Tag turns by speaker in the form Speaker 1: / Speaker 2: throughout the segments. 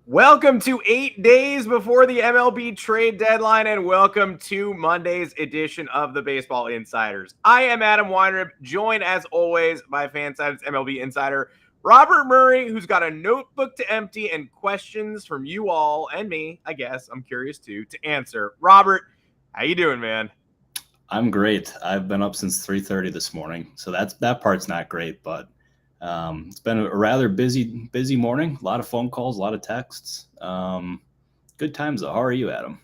Speaker 1: Welcome to 8 days before the MLB trade deadline, and welcome to Monday's edition of the Baseball Insiders. I am Adam Weinrib, joined as always by Fansided's MLB insider Robert Murray, who's got a notebook to empty and questions from you all and me, I guess, I'm curious too, to answer. Robert, how you doing, man?
Speaker 2: I'm great. I've been up since 3:30 this morning, so that part's not great, but it's been a rather busy morning. A lot of phone calls, a lot of texts. Good times though. How are you, Adam?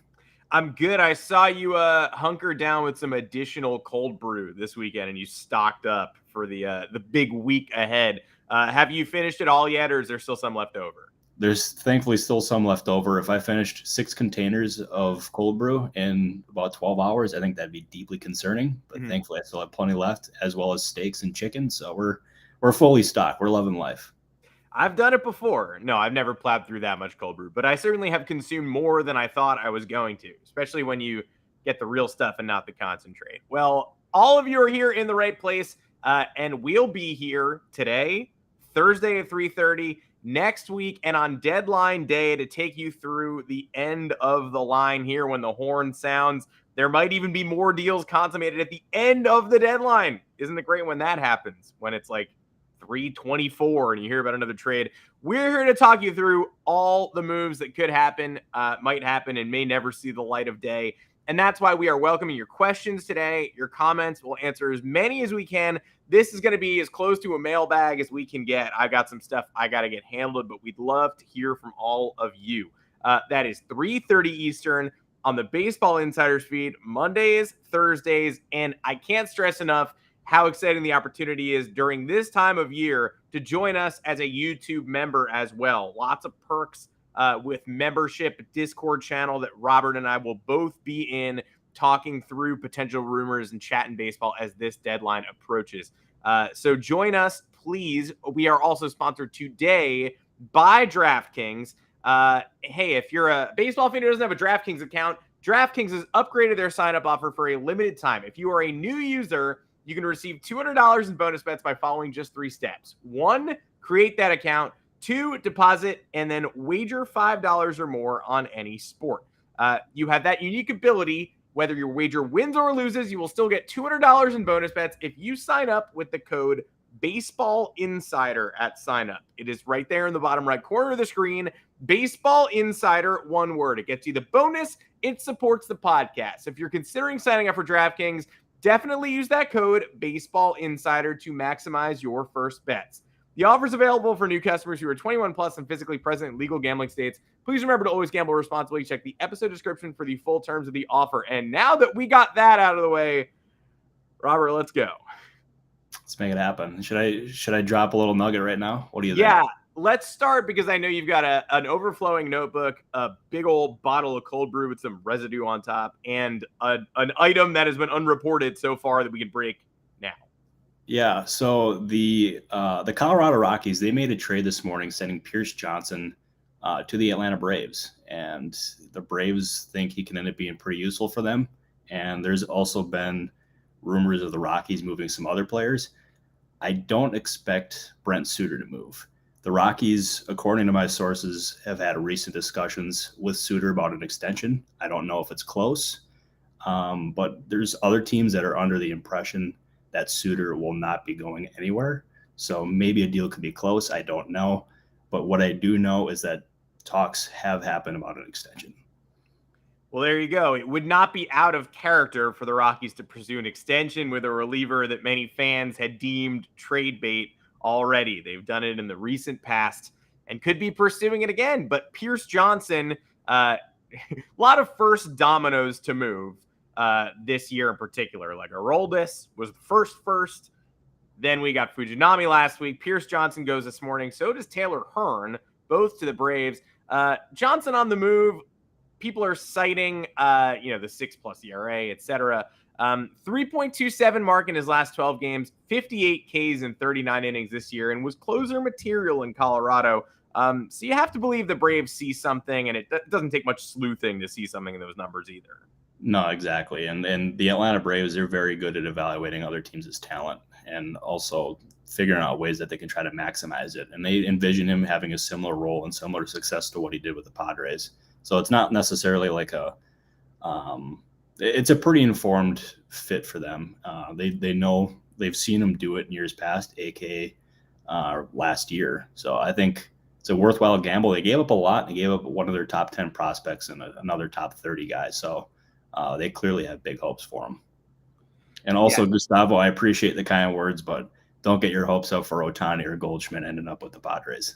Speaker 1: I'm good. I saw you hunker down with some additional cold brew this weekend, and you stocked up for the big week ahead. Have you finished it all yet, or is there still some left over?
Speaker 2: There's thankfully still some left over. If I finished 6 containers of cold brew in about 12 hours, I think that'd be deeply concerning. But thankfully, I still have plenty left, as well as steaks and chicken. So we're fully stocked. We're loving life.
Speaker 1: I've done it before. No, I've never plowed through that much cold brew, but I certainly have consumed more than I thought I was going to, especially when you get the real stuff and not the concentrate. Well, all of you are here in the right place, and we'll be here today, Thursday at 3:30, next week, and on deadline day to take you through the end of the line here when the horn sounds. There might even be more deals consummated at the end of the deadline. Isn't it great when that happens, when it's like 3:24 and you hear about another trade? We're here to talk you through all the moves that could happen, might happen, and may never see the light of day. And that's why we are welcoming your questions today, your comments. We'll answer as many as we can. This is going to be as close to a mailbag as we can get. I've got some stuff I got to get handled, but we'd love to hear from all of you. That is 3:30 Eastern on the Baseball Insiders feed, Mondays, Thursdays, and I can't stress enough how exciting the opportunity is during this time of year to join us as a YouTube member as well. Lots of perks with membership, Discord channel that Robert and I will both be in, talking through potential rumors and chatting baseball as this deadline approaches. So join us, please. We are also sponsored today by DraftKings. Hey, if you're a baseball fan who doesn't have a DraftKings account, DraftKings has upgraded their sign-up offer for a limited time. If you are a new user, you can receive $200 in bonus bets by following just 3 steps. 1, create that account. 2, deposit, and then wager $5 or more on any sport. You have that unique ability. Whether your wager wins or loses, you will still get $200 in bonus bets if you sign up with the code Baseball Insider at sign up. It is right there in the bottom right corner of the screen. Baseball Insider, one word. It gets you the bonus. It supports the podcast. If you're considering signing up for DraftKings, definitely use that code Baseball Insider to maximize your first bets. The offer is available for new customers who are 21 plus and physically present in legal gambling states. Please remember to always gamble responsibly. Check the episode description for the full terms of the offer. And now that we got that out of the way, Robert, let's go.
Speaker 2: Let's make it happen. Should I drop a little nugget right now? What do you think?
Speaker 1: Yeah, let's start because I know you've got an overflowing notebook, a big old bottle of cold brew with some residue on top, and an item that has been unreported so far that we can break now.
Speaker 2: Yeah, so the Colorado Rockies, they made a trade this morning sending Pierce Johnson to the Atlanta Braves, and the Braves think he can end up being pretty useful for them. And there's also been rumors of the Rockies moving some other players. I don't expect Brent Suter to move. The Rockies, according to my sources, have had recent discussions with Suter about an extension. I don't know if it's close, but there's other teams that are under the impression that Suter will not be going anywhere. So maybe a deal could be close. I don't know. But what I do know is that talks have happened about an extension.
Speaker 1: Well, there you go. It would not be out of character for the Rockies to pursue an extension with a reliever that many fans had deemed trade bait already. They've done it in the recent past and could be pursuing it again. But Pierce Johnson, a lot of first dominoes to move this year in particular. Like Aroldis was the first. Then we got Fujinami last week. Pierce Johnson goes this morning. So does Taylor Hearn, both to the Braves. Johnson on the move. People are citing, the 6+ ERA, etc. 3.27 mark in his last 12 games, 58 Ks in 39 innings this year, and was closer material in Colorado. So you have to believe the Braves see something, and it doesn't take much sleuthing to see something in those numbers either.
Speaker 2: No, exactly. And the Atlanta Braves, they're very good at evaluating other teams' talent. And also figuring out ways that they can try to maximize it. And they envision him having a similar role and similar success to what he did with the Padres. So it's not necessarily like it's a pretty informed fit for them. They know, they've seen him do it in years past, aka last year. So I think it's a worthwhile gamble. They gave up a lot. They gave up one of their top 10 prospects and another top 30 guys. So they clearly have big hopes for him. And also, Gustavo, I appreciate the kind words, but don't get your hopes up for Ohtani or Goldschmidt ending up with the Padres.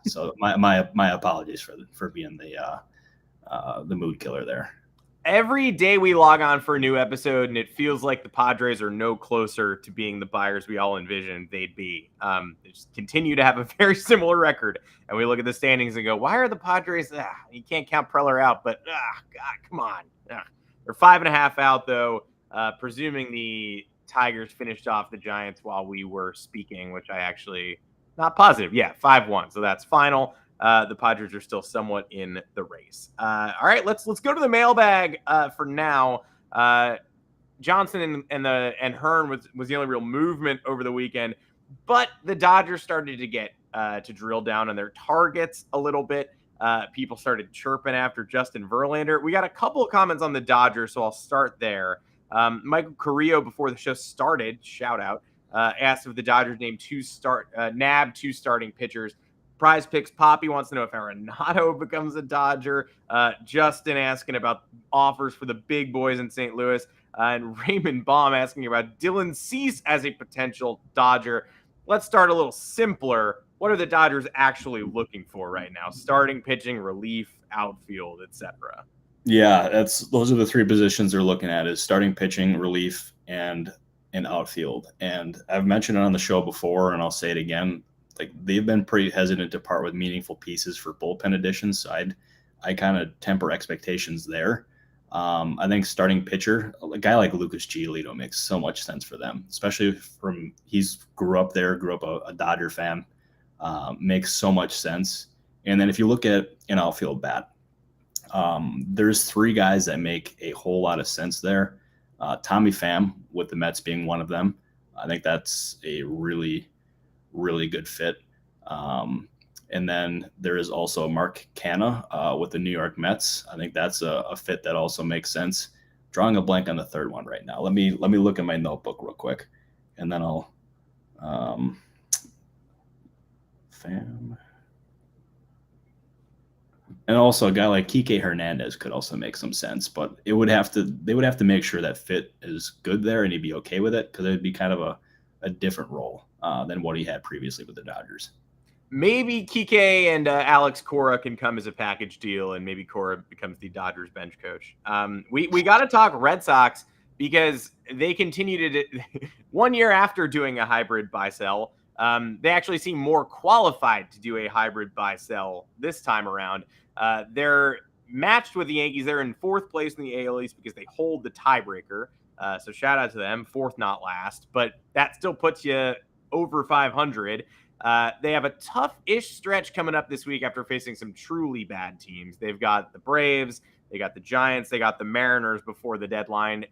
Speaker 2: So my apologies for being the mood killer there.
Speaker 1: Every day we log on for a new episode, and it feels like the Padres are no closer to being the buyers we all envisioned they'd be. They just continue to have a very similar record, and we look at the standings and go, why are the Padres? You can't count Preller out, but God, come on. They're 5.5 out, though, presuming the Tigers finished off the Giants while we were speaking, which I actually not positive. Yeah, 5-1. So that's final. The Padres are still somewhat in the race. All right, let's go to the mailbag for now. Johnson and Hearn was the only real movement over the weekend, but the Dodgers started to get to drill down on their targets a little bit. People started chirping after Justin Verlander. We got a couple of comments on the Dodgers, so I'll start there. Michael Carrillo, before the show started, shout out, asked if the Dodgers named nabbed 2 starting pitchers. Prize Picks Poppy wants to know if Arenado becomes a Dodger. Justin asking about offers for the big boys in St. Louis. And Raymond Baum asking about Dylan Cease as a potential Dodger. Let's start a little simpler. What are the Dodgers actually looking for right now? Starting, pitching, relief, outfield, etc.
Speaker 2: Yeah, those are the 3 positions they're looking at: is starting, pitching, relief, and an outfield. And I've mentioned it on the show before, and I'll say it again. Like, they've been pretty hesitant to part with meaningful pieces for bullpen additions. So I kind of temper expectations there. I think starting pitcher, a guy like Lucas Giolito makes so much sense for them, especially he's grew up a Dodger fan, makes so much sense. And then if you look at an outfield bat, there's 3 guys that make a whole lot of sense there. Tommy Pham, with the Mets being one of them. I think that's a really, really good fit. And then there is also Mark Canha with the New York Mets. I think that's a fit that also makes sense. Drawing a blank on the third one right now. Let me look at my notebook real quick, and then I'll Pham. And also a guy like Kike Hernandez could also make some sense, but they would have to make sure that fit is good there and he'd be okay with it, because it would be kind of a different role than what he had previously with the Dodgers.
Speaker 1: Maybe Kike and Alex Cora can come as a package deal, and maybe Cora becomes the Dodgers bench coach. We got to talk Red Sox, because they continue to 1 year after doing a hybrid buy-sell, they actually seem more qualified to do a hybrid buy-sell this time around. They're matched with the Yankees. They're in 4th place in the AL East because they hold the tiebreaker. So shout out to them, 4th, not last, but that still puts you over 500. They have a tough-ish stretch coming up this week after facing some truly bad teams. They've got the Braves, they got the Giants, they got the Mariners before the deadline.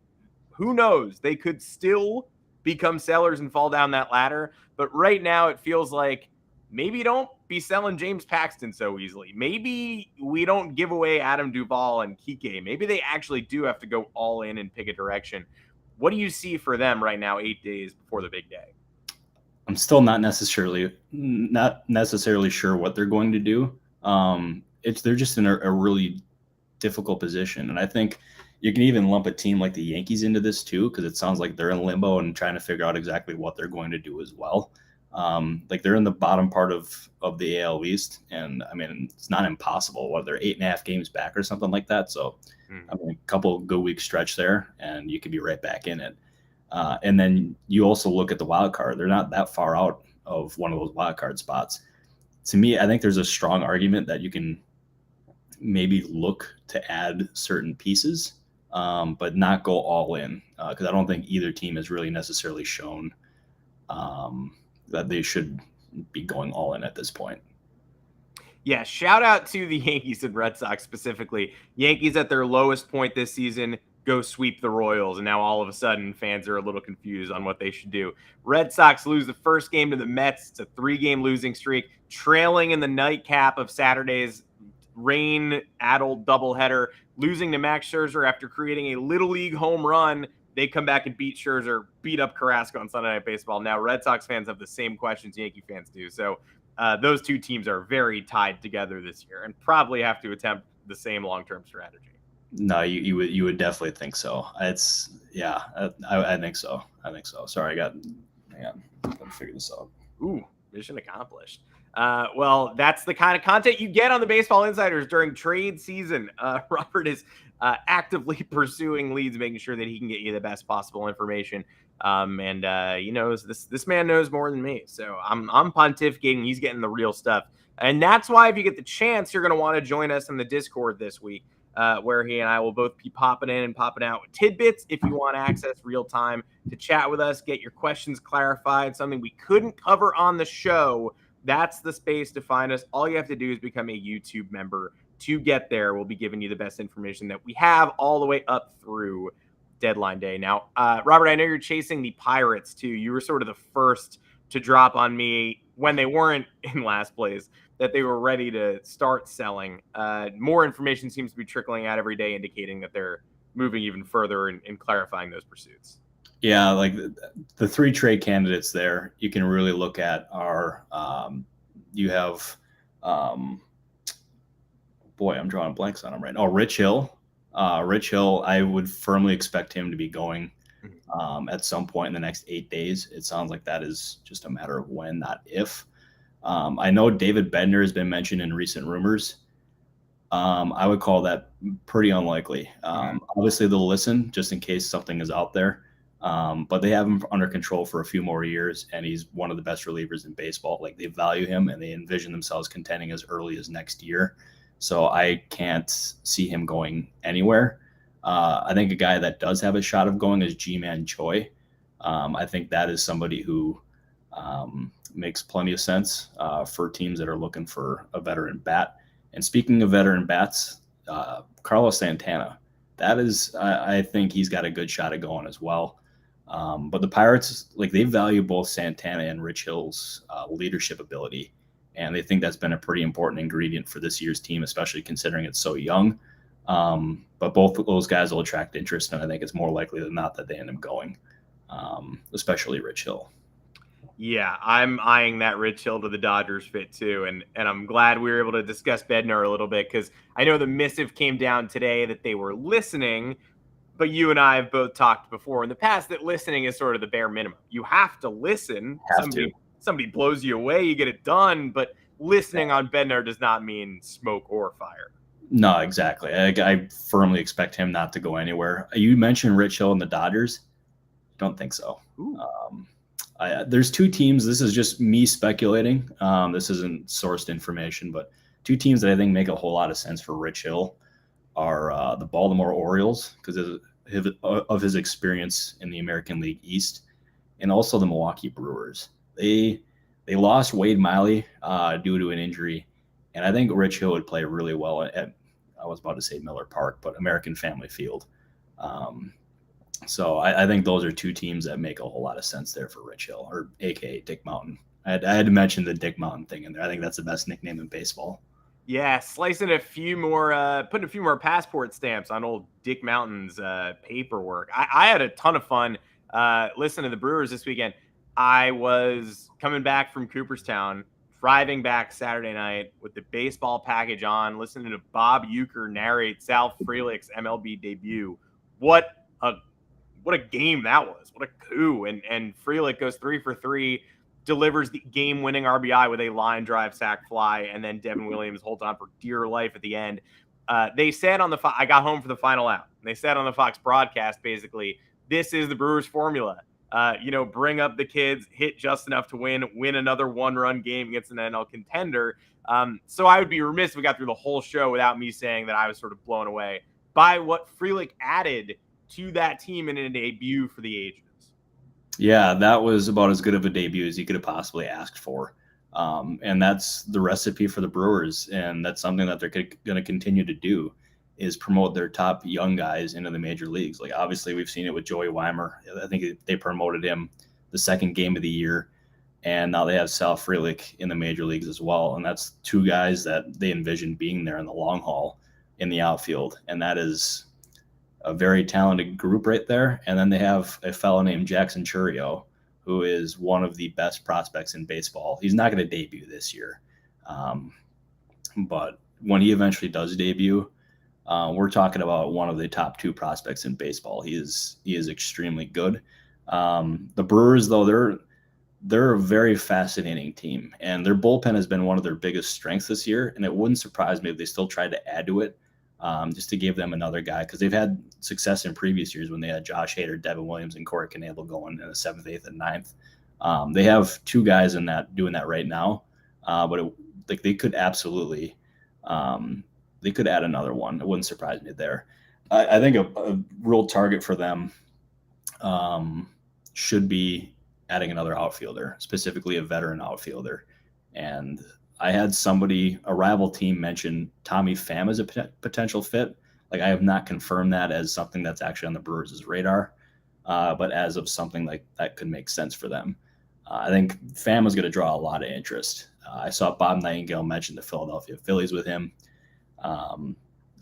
Speaker 1: Who knows? They could still become sellers and fall down that ladder. But right now it feels like maybe don't be selling James Paxton so easily. Maybe we don't give away Adam Duvall and Kike. Maybe they actually do have to go all in and pick a direction. What do you see for them right now, 8 days before the big day?
Speaker 2: I'm still not necessarily sure what they're going to do. They're just in a really difficult position. And I think you can even lump a team like the Yankees into this too, because it sounds like they're in limbo and trying to figure out exactly what they're going to do as well. Like, they're in the bottom part of the AL East, and I mean, it's not impossible. What, they're 8.5 games back or something like that. So I mean, a couple good weeks stretch there, and you could be right back in it. And then you also look at the wild card. They're not that far out of one of those wild card spots. To me, I think there's a strong argument that you can maybe look to add certain pieces, but not go all in, because I don't think either team has really necessarily shown that they should be going all in at this point.
Speaker 1: Yeah, shout out to the Yankees and Red Sox specifically. Yankees at their lowest point this season, go sweep the Royals, and now all of a sudden fans are a little confused on what they should do. Red Sox lose the first game to the Mets. It's a 3-game losing streak, trailing in the nightcap of Saturday's rain-addled doubleheader, losing to Max Scherzer after creating a Little League home run. They come back and beat Scherzer, beat up Carrasco on Sunday Night Baseball. Now Red Sox fans have the same questions Yankee fans do. So those two teams are very tied together this year and probably have to attempt the same long-term strategy.
Speaker 2: No, you would definitely think so. I think so. Sorry, hang on. Gotta figure this out.
Speaker 1: Ooh, mission accomplished. Well, that's the kind of content you get on the Baseball Insiders during trade season. Robert is actively pursuing leads, making sure that he can get you the best possible information. This man knows more than me. So I'm pontificating. He's getting the real stuff. And that's why if you get the chance, you're going to want to join us in the Discord this week, where he and I will both be popping in and popping out with tidbits. If you want access real time to chat with us, get your questions clarified, something we couldn't cover on the show, that's the space to find us. All you have to do is become a YouTube member. To get there, we'll be giving you the best information that we have all the way up through deadline day. Now, Robert, I know you're chasing the Pirates too. You were sort of the first to drop on me when they weren't in last place that they were ready to start selling. More information seems to be trickling out every day, indicating that they're moving even further in clarifying those pursuits.
Speaker 2: Yeah, like the 3 trade candidates there, you can really look at are you have I'm drawing blanks on him right now. Rich Hill. I would firmly expect him to be going at some point in the next 8 days. It sounds like that is just a matter of when, not if. I know David Bednar has been mentioned in recent rumors. I would call that pretty unlikely. Obviously, they'll listen just in case something is out there. But they have him under control for a few more years, and he's one of the best relievers in baseball. Like, they value him, and they envision themselves contending as early as next year. So I can't see him going anywhere. I think a guy that does have a shot of going is G-Man Choi. I think that is somebody who makes plenty of sense for teams that are looking for a veteran bat. And speaking of veteran bats, Carlos Santana, that is, I think he's got a good shot at going as well. But the Pirates, like, they value both Santana and Rich Hill's leadership ability. And they think that's been a pretty important ingredient for this year's team, especially considering it's so young. But both of those guys will attract interest, and I think it's more likely than not that they end up going, especially Rich Hill.
Speaker 1: Yeah, I'm eyeing that Rich Hill to the Dodgers fit too. And I'm glad we were able to discuss Bednar a little bit, because I know the missive came down today that they were listening, but you and I have both talked before in the past that listening is sort of the bare minimum. You have to listen. Somebody blows you away, you get it done, but listening on Bednar does not mean smoke or fire.
Speaker 2: No, exactly. I firmly expect him not to go anywhere. You mentioned Rich Hill and the Dodgers. Don't think so. There's 2 teams. This is just me speculating. This isn't sourced information, but 2 teams that I think make a whole lot of sense for Rich Hill are the Baltimore Orioles, because of his experience in the American League East, and also the Milwaukee Brewers. They lost Wade Miley due to an injury, and I think Rich Hill would play really well at, I was about to say Miller Park, but American Family Field. So I think those are 2 teams that make a whole lot of sense there for Rich Hill, or AKA Dick Mountain. I had to mention the Dick Mountain thing in there. I think that's the best nickname in baseball.
Speaker 1: Yeah, slicing a few more, putting a few more passport stamps on old Dick Mountain's paperwork. I had a ton of fun listening to the Brewers this weekend. I was coming back from Cooperstown, driving back Saturday night with the baseball package on, listening to Bob Uecker narrate Sal Frelick's MLB debut. What a game that was. What a coup. And Frelick goes 3 for 3, delivers the game-winning RBI with a line drive sac fly, and then Devin Williams holds on for dear life at the end. They said on I got home for the final out. They said on the Fox broadcast, basically, this is the Brewers formula. Bring up the kids, hit just enough to win another 1-run game against an NL contender. So I would be remiss if we got through the whole show without me saying that I was sort of blown away by what Frelick added to that team in a debut for the Agents.
Speaker 2: Yeah, that was about as good of a debut as you could have possibly asked for. And that's the recipe for the Brewers, and that's something that they're going to continue to do. is promote their top young guys into the major leagues. Like obviously we've seen it with Joey Weimer. I think they promoted him the second game of the year, and now they have Sal Frelick in the major leagues as well. And that's two guys that they envision being there in the long haul in the outfield. And that is a very talented group right there. And then they have a fellow named Jackson Chourio, who is one of the best prospects in baseball. He's not going to debut this year. But when he eventually does debut, we're talking about one of the top 2 prospects in baseball. He is extremely good. The Brewers, though, they're a very fascinating team, and their bullpen has been one of their biggest strengths this year. And it wouldn't surprise me if they still tried to add to it, just to give them another guy, because they've had success in previous years when they had Josh Hader, Devin Williams, and Corey Knebel going in the 7th, 8th, and 9th. They have 2 guys in that doing that right now, but they could absolutely. They could add another one. It wouldn't surprise me there. I think a real target for them should be adding another outfielder, specifically a veteran outfielder. And I had a rival team mention Tommy Pham as a potential fit. Like I have not confirmed that as something that's actually on the Brewers' radar, but as of something like that could make sense for them. I think Pham is going to draw a lot of interest. I saw Bob Nightingale mention the Philadelphia Phillies with him.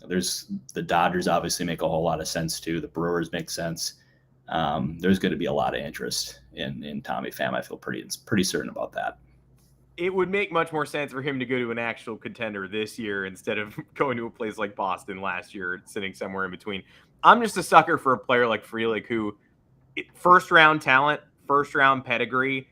Speaker 2: There's the Dodgers obviously make a whole lot of sense too. The Brewers make sense. There's going to be a lot of interest in Tommy Pham. I feel pretty certain about that.
Speaker 1: It would make much more sense for him to go to an actual contender this year instead of going to a place like Boston last year, sitting somewhere in between. I'm just a sucker for a player like Frelick, who first round talent, first round pedigree,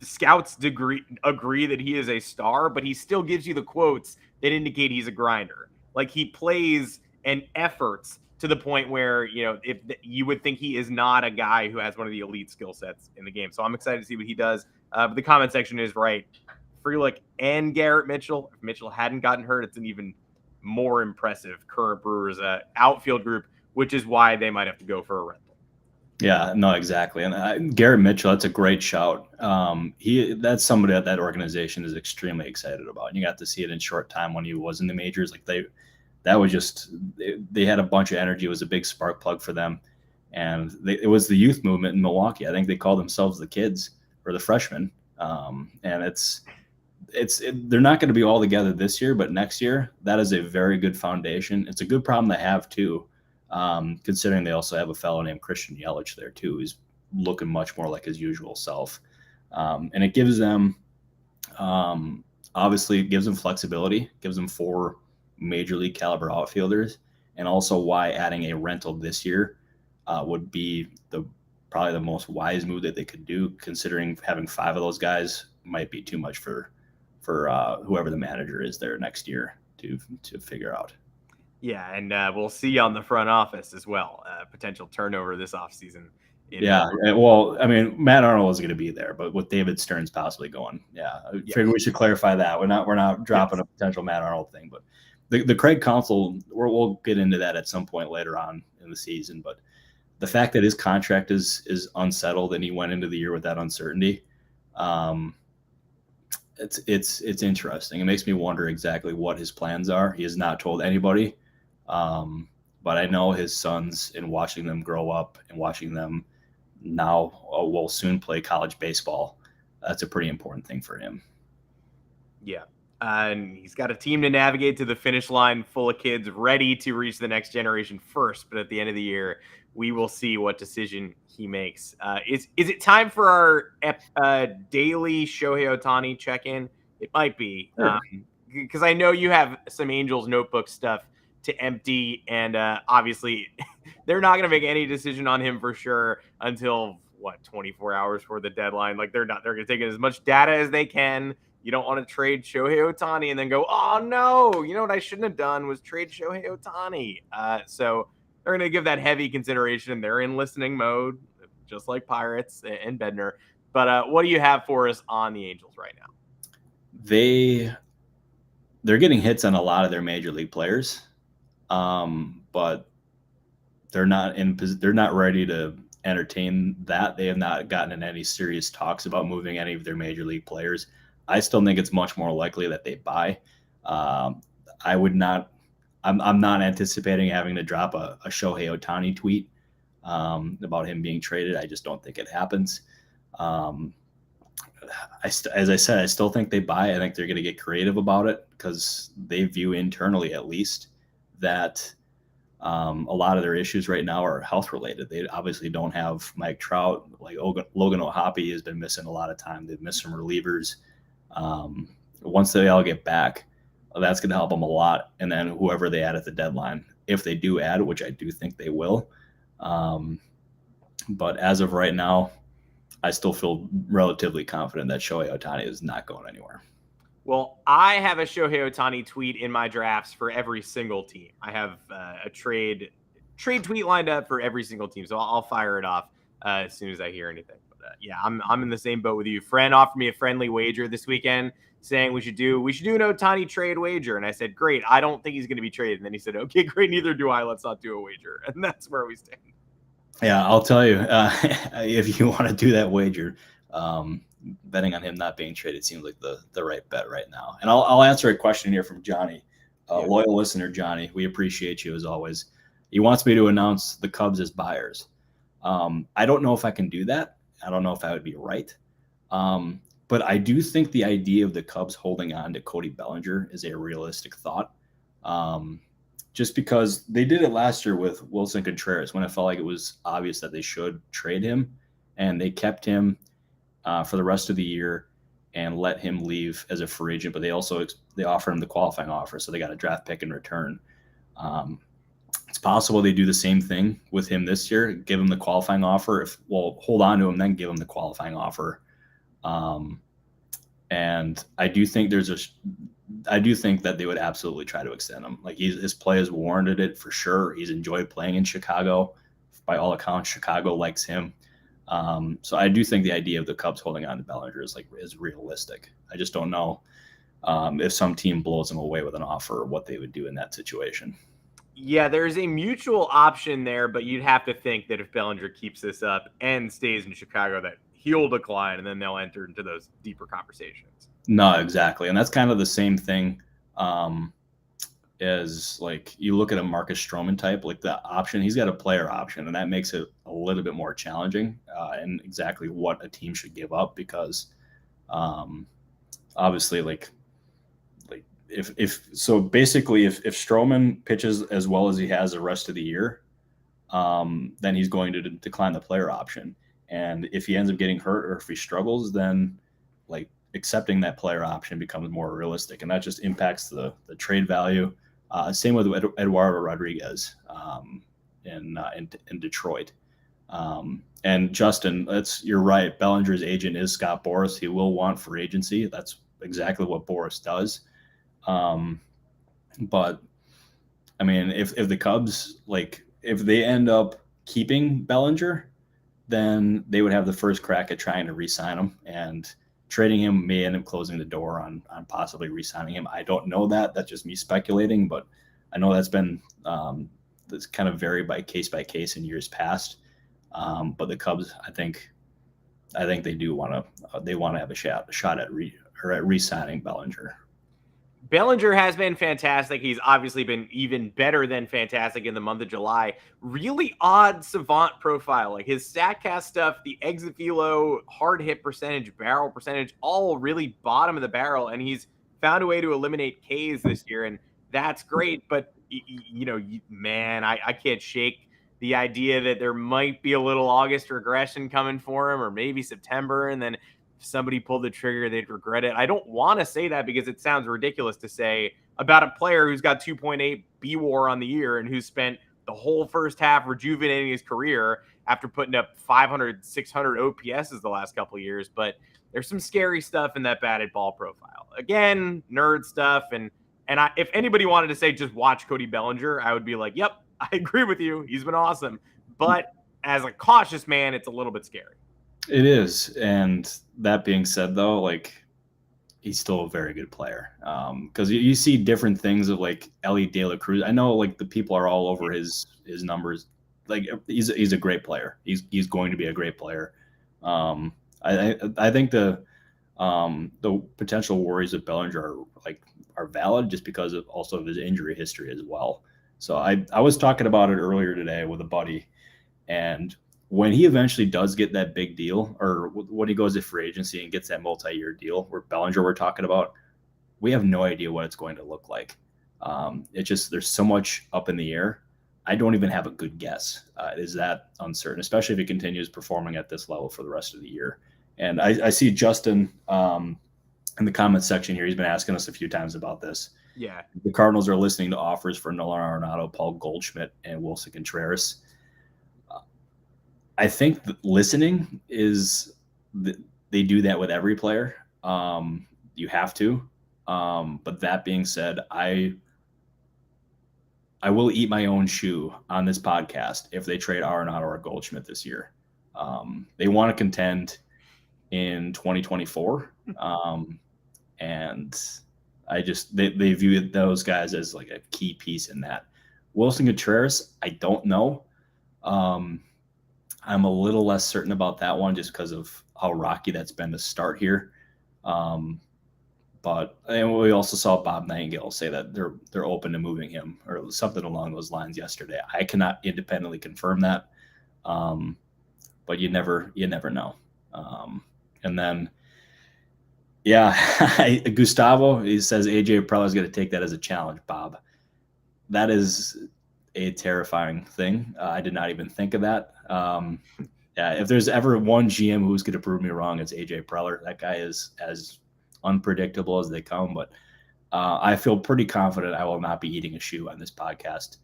Speaker 1: scouts agree that he is a star, but he still gives you the quotes that indicate he's a grinder. Like he plays and efforts to the point where, if you would think he is not a guy who has one of the elite skill sets in the game. So I'm excited to see what he does. But the comment section is right. Frelick and Garrett Mitchell. If Mitchell hadn't gotten hurt, it's an even more impressive current Brewers outfield group, which is why they might have to go for a rental.
Speaker 2: Yeah, no, exactly. And Garrett Mitchell, that's a great shout. That's somebody that organization is extremely excited about. And you got to see it in short time when he was in the majors. Like they had a bunch of energy. It was a big spark plug for them. And it was the youth movement in Milwaukee. I think they call themselves the kids or the freshmen. And they're not going to be all together this year, but next year, that is a very good foundation. It's a good problem to have too. Considering they also have a fellow named Christian Yelich there too, who's looking much more like his usual self. And it gives them, obviously it gives them flexibility, gives them 4 major league caliber outfielders, and also why adding a rental this year would be probably the most wise move that they could do, considering having 5 of those guys might be too much for whoever the manager is there next year to figure out.
Speaker 1: Yeah, and we'll see on the front office as well. Potential turnover this offseason.
Speaker 2: Yeah, well, I mean, Matt Arnold is going to be there, but with David Stearns possibly going, I figure we should clarify that. We're not dropping a potential Matt Arnold thing, but the Craig Counsell, we'll get into that at some point later on in the season. But the fact that his contract is unsettled and he went into the year with that uncertainty, it's interesting. It makes me wonder exactly what his plans are. He has not told anybody. But I know his sons, in watching them grow up and watching them now will soon play college baseball, that's a pretty important thing for him.
Speaker 1: Yeah. And he's got a team to navigate to the finish line full of kids ready to reach the next generation first. But at the end of the year, we will see what decision he makes. Is it time for our daily Shohei Ohtani check-in? It might be. Because I know you have some Angels notebook stuff to empty, and obviously they're not going to make any decision on him for sure until 24 hours for the deadline. Like they're going to take as much data as they can. You don't want to trade Shohei Ohtani and then go, oh no, you know what I shouldn't have done was trade Shohei Ohtani. So they're going to give that heavy consideration. They're in listening mode, just like Pirates and Bednar. But what do you have for us on the Angels right now?
Speaker 2: They're getting hits on a lot of their major league players. But they're not ready to entertain that. They have not gotten in any serious talks about moving any of their major league players. I still think it's much more likely that they buy. I I'm not anticipating having to drop a Shohei Ohtani tweet about him being traded. I just don't think it happens. As I said, I still think they buy. I think they're going to get creative about it because they view internally, at least, that a lot of their issues right now are health related. They obviously don't have Mike Trout. Like Logan O'Hoppe has been missing a lot of time. They've missed some relievers. Once they all get back, that's going to help them a lot. And then whoever they add at the deadline, if they do add, which I do think they will. But as of right now, I still feel relatively confident that Shohei Ohtani is not going anywhere.
Speaker 1: Well, I have a Shohei Ohtani tweet in my drafts for every single team. I have a trade tweet lined up for every single team, so I'll fire it off as soon as I hear anything. But yeah, I'm in the same boat with you. Friend offered me a friendly wager this weekend, saying we should do an Ohtani trade wager, and I said, great. I don't think he's going to be traded. And then he said, okay, great. Neither do I. Let's not do a wager, and that's where we stand.
Speaker 2: Yeah, I'll tell you, if you want to do that wager, betting on him not being traded seems like the right bet right now. And I'll answer a question here from Johnny, loyal listener Johnny. We appreciate you as always. He wants me to announce the Cubs as buyers. I don't know if I can do that. I don't know if that would be right. But I do think the idea of the Cubs holding on to Cody Bellinger is a realistic thought. Just because they did it last year with Wilson Contreras when it felt like it was obvious that they should trade him, and they kept him for the rest of the year and let him leave as a free agent. But they offered him the qualifying offer, so they got a draft pick in return. It's possible they do the same thing with him this year, give him the qualifying offer. Hold on to him, then give him the qualifying offer. And I do think that they would absolutely try to extend him. Like his play has warranted it for sure. He's enjoyed playing in Chicago. By all accounts, Chicago likes him. So I do think the idea of the Cubs holding on to Bellinger is realistic. I just don't know if some team blows him away with an offer or what they would do in that situation.
Speaker 1: Yeah, there's a mutual option there, but you'd have to think that if Bellinger keeps this up and stays in Chicago, that he'll decline, and then they'll enter into those deeper conversations.
Speaker 2: No, exactly. And that's kind of the same thing as like you look at a Marcus Stroman type, like the option, he's got a player option, and that makes it a little bit more challenging and exactly what a team should give up because obviously if Stroman pitches as well as he has the rest of the year, then he's going to decline the player option. And if he ends up getting hurt or if he struggles, then like accepting that player option becomes more realistic, and that just impacts the trade value. Same with Eduardo Rodriguez in Detroit. And Justin, you're right. Bellinger's agent is Scott Boras. He will want free agency. That's exactly what Boras does. But I mean, if the Cubs, if they end up keeping Bellinger, then they would have the first crack at trying to re-sign him, and trading him may end up closing the door on possibly re-signing him. I don't know that. That's just me speculating, but I know that's been that's kind of varied by case in years past. But the Cubs, I think they do want to have a shot at re-signing Bellinger.
Speaker 1: Bellinger has been fantastic. He's obviously been even better than fantastic in the month of July. Really odd savant profile. Like his StatCast stuff, the exit velo, hard hit percentage, barrel percentage, all really bottom of the barrel. And he's found a way to eliminate Ks this year. And that's great. But, I can't shake the idea that there might be a little August regression coming for him, or maybe September. And then if somebody pulled the trigger, they'd regret it. I don't want to say that because it sounds ridiculous to say about a player who's got 2.8 BWAR on the year and who's spent the whole first half rejuvenating his career after putting up 500, 600 OPSs the last couple of years. But there's some scary stuff in that batted ball profile. Again, nerd stuff. And if anybody wanted to say just watch Cody Bellinger, I would be like, yep, I agree with you. He's been awesome. But as a cautious man, it's a little bit scary.
Speaker 2: It is. And that being said, though, he's still a very good player. Because you see different things of Ellie De La Cruz. I know the people are all over his numbers. He's a great player. He's going to be a great player. I think the potential worries of Bellinger are valid just because of also of his injury history as well. So I was talking about it earlier today with a buddy, and when he eventually does get that big deal, or when he goes to free agency and gets that multi-year deal, where Bellinger we're talking about, we have no idea what it's going to look like. It's just there's so much up in the air. I don't even have a good guess. Is that uncertain, especially if he continues performing at this level for the rest of the year? And I see Justin in the comments section here. He's been asking us a few times about this.
Speaker 1: Yeah.
Speaker 2: The Cardinals are listening to offers for Nolan Arenado, Paul Goldschmidt, and Wilson Contreras. I think listening is they do that with every player. You have to. But that being said, I will eat my own shoe on this podcast if they trade Arenado or Goldschmidt this year. They want to contend in 2024. And I just they view those guys as like a key piece in that. Wilson Contreras, I don't know. I'm a little less certain about that one just because of how rocky that's been to start here. But and we also saw Bob Nightingale say that they're open to moving him or something along those lines yesterday. I cannot independently confirm that, but you never know. And then, yeah, Gustavo, he says AJ Preller is going to take that as a challenge. Bob, that is a terrifying thing. I did not even think of that. Yeah, if there's ever one GM who's going to prove me wrong, it's AJ Preller. That guy is as unpredictable as they come, but I feel pretty confident I will not be eating a shoe on this podcast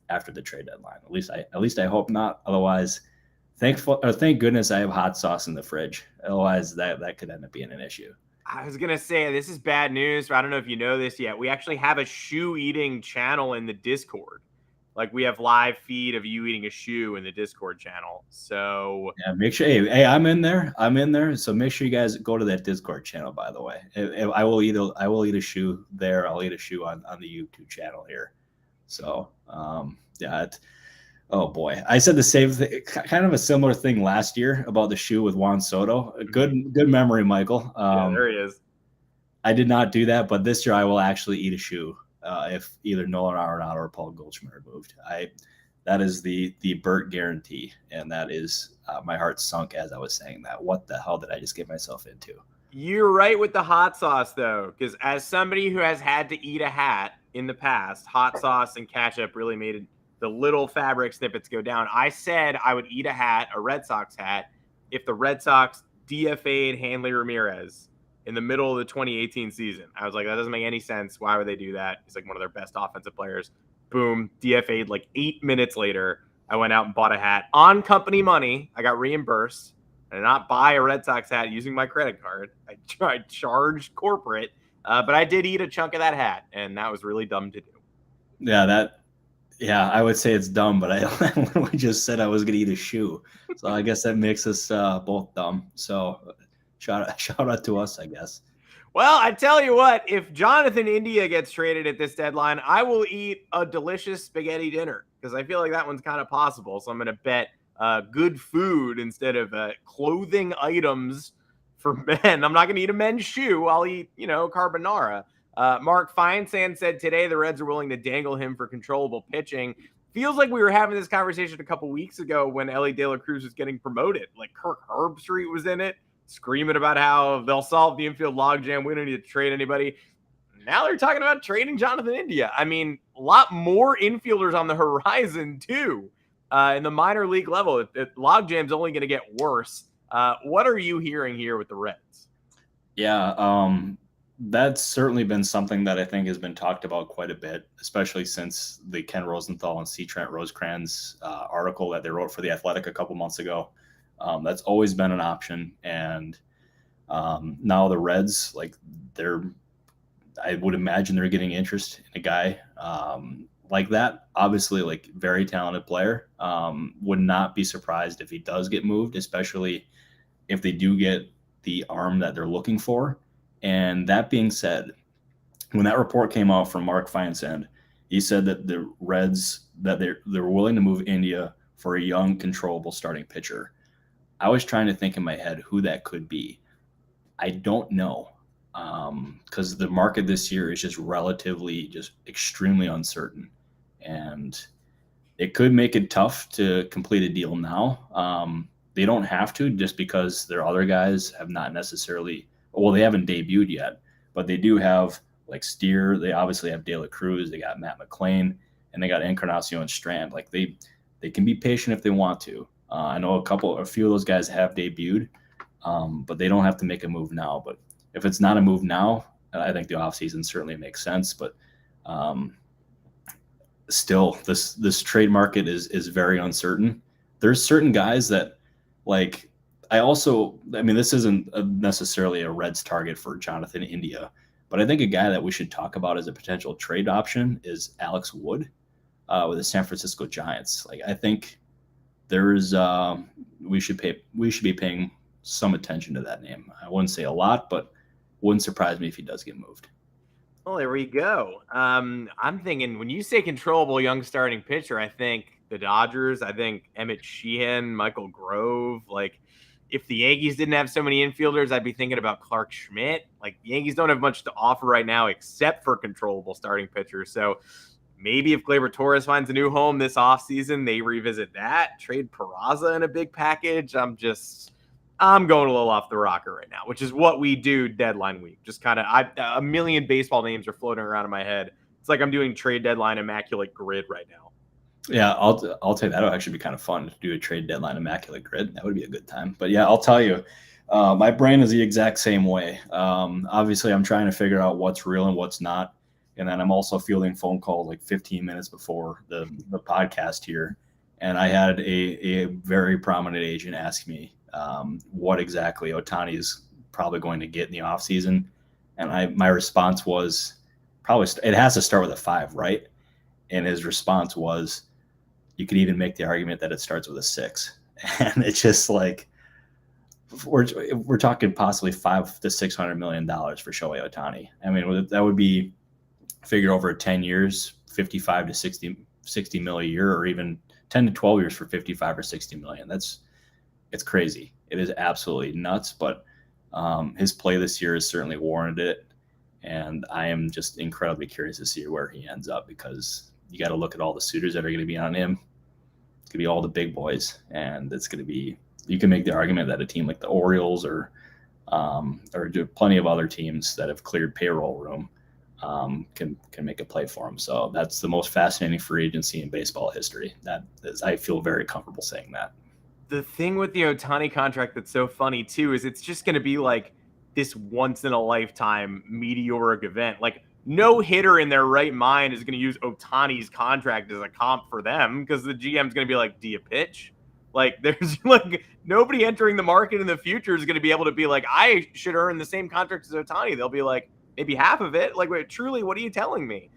Speaker 2: after the trade deadline. At least I hope not. Otherwise, thank goodness I have hot sauce in the fridge. Otherwise, that could end up being an issue.
Speaker 1: I was gonna say this is bad news. I don't know if you know this yet. We actually have a shoe eating channel in the Discord. Like we have live feed of you eating a shoe in the Discord channel. So
Speaker 2: yeah, make sure. Hey, I'm in there. So make sure you guys go to that Discord channel. By the way, I will eat a shoe there. I'll eat a shoe on the YouTube channel here. So yeah. Oh boy, I said the same thing, kind of a similar thing last year about the shoe with Juan Soto. Good memory, Michael.
Speaker 1: Yeah, there he is.
Speaker 2: I did not do that, but this year I will actually eat a shoe if either Nolan Arenado or Paul Goldschmidt are moved. That is the Burt guarantee, and that is my heart sunk as I was saying that. What the hell did I just get myself into?
Speaker 1: You're right with the hot sauce though, because as somebody who has had to eat a hat in the past, hot sauce and ketchup really made the little fabric snippets go down. I said I would eat a Red Sox hat, if the Red Sox DFA'd Hanley Ramirez in the middle of the 2018 season. I was like, that doesn't make any sense. Why would they do that? He's like one of their best offensive players. Boom, DFA'd like 8 minutes later. I went out and bought a hat on company money. I got reimbursed. I did not buy a Red Sox hat using my credit card. I charged corporate, but I did eat a chunk of that hat, and that was really dumb to do.
Speaker 2: Yeah, I would say it's dumb, but I literally just said I was going to eat a shoe. So I guess that makes us both dumb. So shout out to us, I guess.
Speaker 1: Well, I tell you what, if Jonathan India gets traded at this deadline, I will eat a delicious spaghetti dinner because I feel like that one's kind of possible. So I'm going to bet good food instead of clothing items for men. I'm not going to eat a men's shoe. I'll eat, carbonara. Mark Feinsand said today the Reds are willing to dangle him for controllable pitching. Feels like we were having this conversation a couple weeks ago when Ellie De La Cruz was getting promoted. Like Kirk Herbstreit was in it, screaming about how they'll solve the infield logjam. We don't need to trade anybody. Now they're talking about trading Jonathan India. I mean, a lot more infielders on the horizon too. In the minor league level, logjam's only going to get worse. What are you hearing here with the Reds?
Speaker 2: Yeah, that's certainly been something that I think has been talked about quite a bit, especially since the Ken Rosenthal and C. Trent Rosecrans article that they wrote for The Athletic a couple months ago. That's always been an option. And now the Reds, I would imagine they're getting interest in a guy like that. Obviously, very talented player. Would not be surprised if he does get moved, especially if they do get the arm that they're looking for. And that being said, when that report came out from Mark Feinsand, he said that the Reds, that they're willing to move India for a young, controllable starting pitcher. I was trying to think in my head who that could be. I don't know. because the market this year is just relatively just extremely uncertain, and it could make it tough to complete a deal now. They don't have to, just because their other guys have not necessarily, well, they haven't debuted yet, but they do have like Steer. They obviously have De La Cruz. They got Matt McClain, and they got Encarnacion Strand. Like they can be patient if they want to. I know a few of those guys have debuted, but they don't have to make a move now. But if it's not a move now, I think the offseason certainly makes sense. But still, this trade market is very uncertain. There's certain guys that, like, this isn't necessarily a Reds target for Jonathan India, but I think a guy that we should talk about as a potential trade option is Alex Wood with the San Francisco Giants. Like, I think there's we should be paying some attention to that name. I wouldn't say a lot, but wouldn't surprise me if he does get moved.
Speaker 1: Well, there we go. I'm thinking, when you say controllable young starting pitcher, I think the Dodgers, I think Emmett Sheehan, Michael Grove. Like, if the Yankees didn't have so many infielders, I'd be thinking about Clark Schmidt. Like, the Yankees don't have much to offer right now except for controllable starting pitchers. So maybe if Gleyber Torres finds a new home this offseason, they revisit that, trade Peraza in a big package. I'm going a little off the rocker right now, which is what we do deadline week. Just kind of, a million baseball names are floating around in my head. It's like I'm doing trade deadline immaculate grid right now.
Speaker 2: Yeah, I'll tell you, that'll actually be kind of fun to do a trade deadline immaculate grid. That would be a good time. But yeah, I'll tell you, my brain is the exact same way. Obviously, I'm trying to figure out what's real and what's not. And then I'm also fielding phone calls like 15 minutes before the podcast here. And I had a very prominent agent ask me what exactly Ohtani is probably going to get in the offseason. And my response was, probably it has to start with a 5, right? And his response was, you could even make the argument that it starts with a 6. And it's just like, we're talking possibly $500 to $600 million for Shohei Ohtani. I mean, that would be figured over 10 years, 55 to 60 mil a year, or even 10 to 12 years for 55 or 60 million. It's crazy. It is absolutely nuts, but his play this year has certainly warranted it. And I am just incredibly curious to see where he ends up, because you got to look at all the suitors that are going to be on him. It's going to be all the big boys, and it's going to be, you can make the argument that a team like the Orioles or plenty of other teams that have cleared payroll room can make a play for him. So that's the most fascinating free agency in baseball history. That is, I feel very comfortable saying that.
Speaker 1: The thing with the Ohtani contract that's so funny too is it's just going to be like this once in a lifetime meteoric event. Like, no hitter in their right mind is going to use Ohtani's contract as a comp for them, because the GM's going to be like, do you pitch? Like, there's like nobody entering the market in the future is going to be able to be like, I should earn the same contract as Ohtani. They'll be like, maybe half of it. Like, wait, truly, what are you telling me?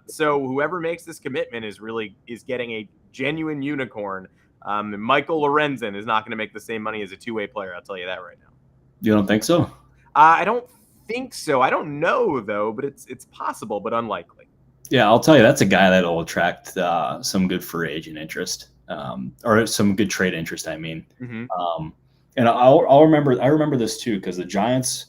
Speaker 1: So whoever makes this commitment is getting a genuine unicorn. Michael Lorenzen is not going to make the same money as a two-way player. I'll tell you that right now.
Speaker 2: You don't think so?
Speaker 1: I don't think so. I don't know, though, but it's possible, but unlikely.
Speaker 2: Yeah, I'll tell you, that's a guy that'll attract some good free agent interest, or some good trade interest, I mean. Mm-hmm. And I remember this too, because the Giants,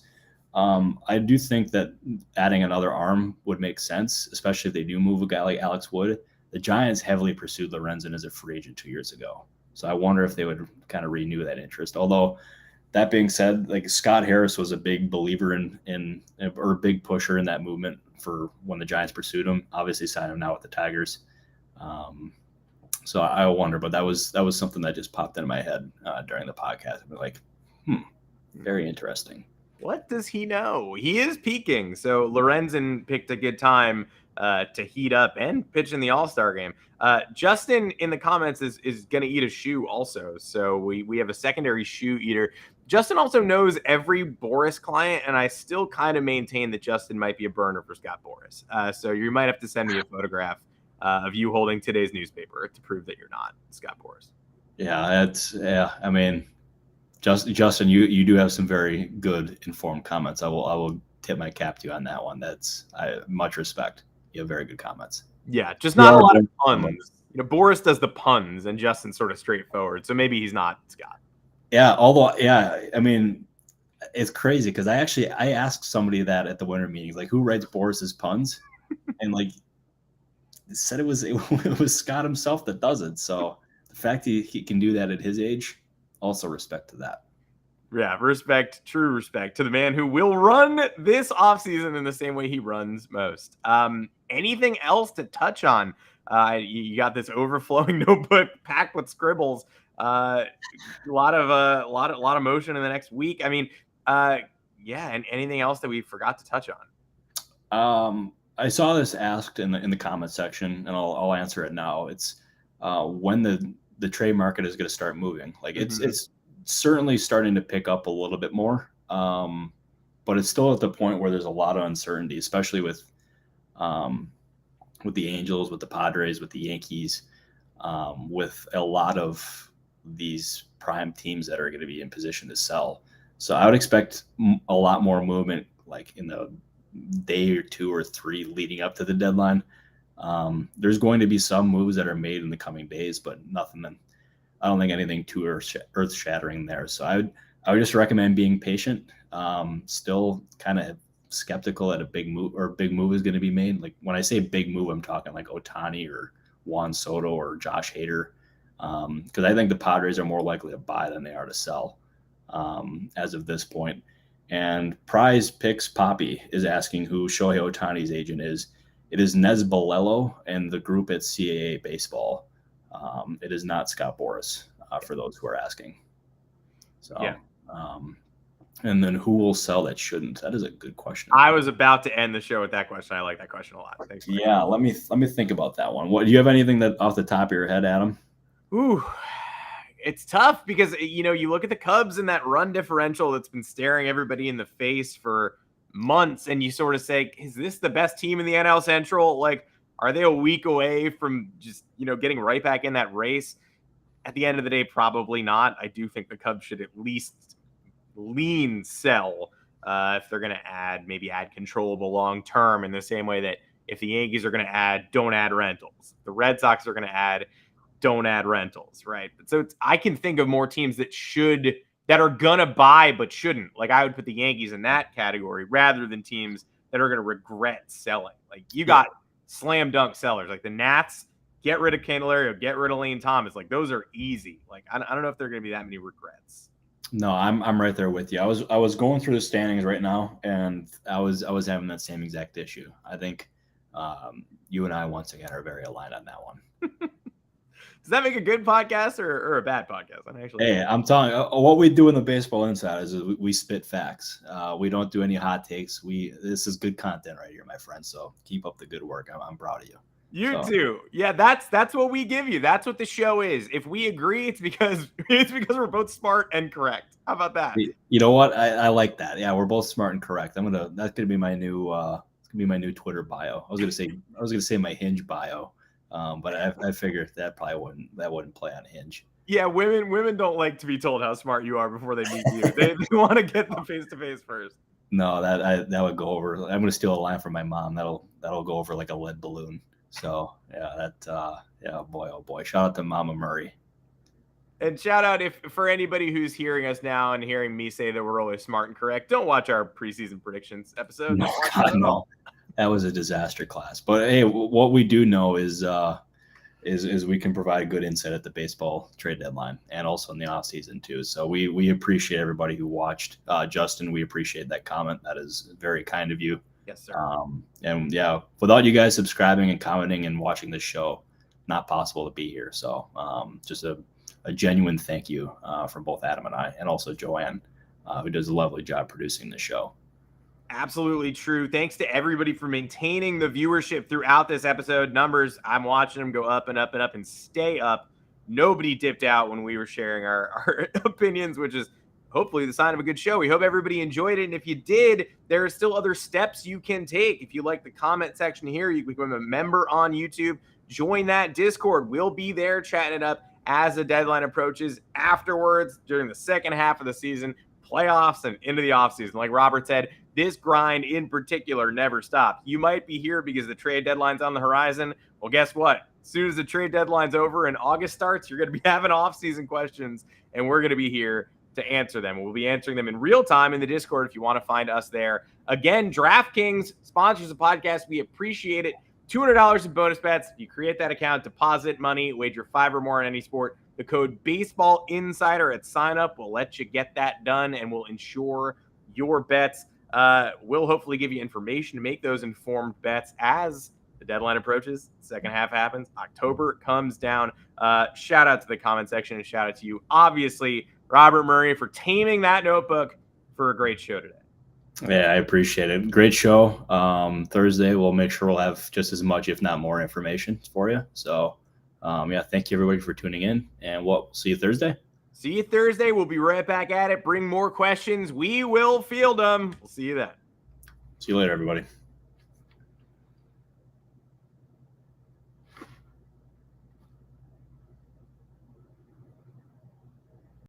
Speaker 2: I do think that adding another arm would make sense, especially if they do move a guy like Alex Wood. The Giants heavily pursued Lorenzen as a free agent 2 years ago. So I wonder if they would kind of renew that interest. Although, that being said, like, Scott Harris was a big believer or a big pusher in that movement for when the Giants pursued him. Obviously signed him now with the Tigers. So I wonder, but that was something that just popped into my head during the podcast. I'm like, very interesting.
Speaker 1: What does he know? He is peaking. So Lorenzen picked a good time to heat up and pitch in the All-Star game. Justin in the comments is going to eat a shoe also. So we have a secondary shoe eater. Justin also knows every Boris client, and I still kind of maintain that Justin might be a burner for Scott Boris. So you might have to send me a photograph of you holding today's newspaper to prove that you're not Scott Boris.
Speaker 2: Yeah, I mean, Justin, you do have some very good informed comments. I will tip my cap to you on that one. Much respect. You have very good comments.
Speaker 1: Yeah, just not a lot of puns. Boris does the puns, and Justin's sort of straightforward. So maybe he's not Scott.
Speaker 2: Yeah, I mean, it's crazy because I asked somebody that at the winter meetings, like, who writes Boris's puns, and like said it was Scott himself that does it. So the fact he can do that at his age, also respect to that.
Speaker 1: Yeah, respect, true respect to the man who will run this offseason in the same way he runs most. Anything else to touch on? You got this overflowing notebook packed with scribbles. A lot of motion in the next week. I mean, yeah, and anything else that we forgot to touch
Speaker 2: on? I saw this asked in the comment section, and I'll answer it now. It's when the trade market is going to start moving. Like it's certainly starting to pick up a little bit more, but it's still at the point where there's a lot of uncertainty, especially with the Angels, with the Padres, with the Yankees, with a lot of these prime teams that are going to be in position to sell. So I would expect a lot more movement, like in the day or 2 or 3 leading up to the deadline. There's going to be some moves that are made in the coming days, but nothing. I don't think anything too earth shattering there. So I would just recommend being patient. Still kind of skeptical that a big move is going to be made. Like when I say big move, I'm talking like Ohtani or Juan Soto or Josh Hader. Because I think the Padres are more likely to buy than they are to sell as of this point. And Prize Picks Poppy is asking who Shohei Ohtani's agent is. It is Nez Balello and the group at CAA Baseball. It is not Scott Boras, for those who are asking. So, yeah. And then who will sell that shouldn't? That is a good question.
Speaker 1: I was about to end the show with that question. I like that question a lot. Thanks.
Speaker 2: Yeah, let me think about that one. What do you have anything that off the top of your head, Adam?
Speaker 1: Ooh, it's tough because you look at the Cubs and that run differential that's been staring everybody in the face for months, and you sort of say, is this the best team in the NL Central? Like, are they a week away from just getting right back in that race? At the end of the day, probably not. I do think the Cubs should at least sell if they're going to add controllable long term, in the same way that if the Yankees are going to add, don't add rentals. The Red Sox are going to add, don't add rentals, right? So I can think of more teams that are going to buy but shouldn't. Like I would put the Yankees in that category rather than teams that are going to regret selling. Like you got slam dunk sellers, like the Nats. Get rid of Candelario, get rid of Lane Thomas. Like those are easy. Like I don't know if there are going to be that many regrets.
Speaker 2: No, I'm right there with you. I was going through the standings right now, and I was having that same exact issue. I think you and I once again are very aligned on that one.
Speaker 1: Does that make a good podcast or a bad podcast?
Speaker 2: I'm telling you, what we do in the Baseball Insiders is we spit facts. We don't do any hot takes. This is good content right here, my friend. So keep up the good work. I'm proud of you.
Speaker 1: You too. Yeah, that's what we give you. That's what the show is. If we agree, it's because we're both smart and correct. How about that?
Speaker 2: You know what? I like that. Yeah, we're both smart and correct. That's gonna be my new Twitter bio. I was gonna say my Hinge bio. But I figured that probably wouldn't play on Hinge.
Speaker 1: Yeah, women don't like to be told how smart you are before they meet you. They want to get the face-to-face first.
Speaker 2: No, that would go over. I'm going to steal a line from my mom. That'll go over like a lead balloon. So yeah, boy, oh boy. Shout out to Mama Murray.
Speaker 1: And shout out for anybody who's hearing us now and hearing me say that we're always smart and correct. Don't watch our preseason predictions episode.
Speaker 2: No, God, no. That was a disaster class. But hey, what we do know is we can provide good insight at the baseball trade deadline and also in the off season too. So we appreciate everybody who watched. Justin, we appreciate that comment. That is very kind of you.
Speaker 1: Yes, sir.
Speaker 2: And yeah, without you guys subscribing and commenting and watching this show, not possible to be here. So just a genuine thank you from both Adam and I, and also Joanne, who does a lovely job producing the show.
Speaker 1: Absolutely true. Thanks to everybody for maintaining the viewership throughout this episode. Numbers, I'm watching them go up and up and up and stay up. Nobody dipped out when we were sharing our opinions, which is hopefully the sign of a good show. We hope everybody enjoyed it. And if you did, there are still other steps you can take. If you like the comment section here, you can become a member on YouTube. Join that Discord. We'll be there chatting it up as the deadline approaches, afterwards, during the second half of the season, playoffs, and into the offseason. Like Robert said, this grind in particular never stops. You might be here because the trade deadline's on the horizon. Well, guess what? As soon as the trade deadline's over and August starts, you're going to be having off-season questions, and we're going to be here to answer them. We'll be answering them in real time in the Discord if you want to find us there. Again, DraftKings sponsors the podcast. We appreciate it. $200 in bonus bets. If you create that account, deposit money, wager 5 or more on any sport. The code Baseball Insider at sign up will let you get that done and will ensure your bets. We'll hopefully give you information to make those informed bets as the deadline approaches. Second half happens. October comes down. Shout out to the comment section and shout out to you, obviously, Robert Murray, for taming that notebook for a great show today.
Speaker 2: Yeah, I appreciate it. Great show. Thursday, we'll make sure we'll have just as much, if not more, information for you. So, thank you everybody for tuning in, and we'll see you Thursday.
Speaker 1: See you Thursday. We'll be right back at it. Bring more questions. We will field them. We'll see you then.
Speaker 2: See you later, everybody.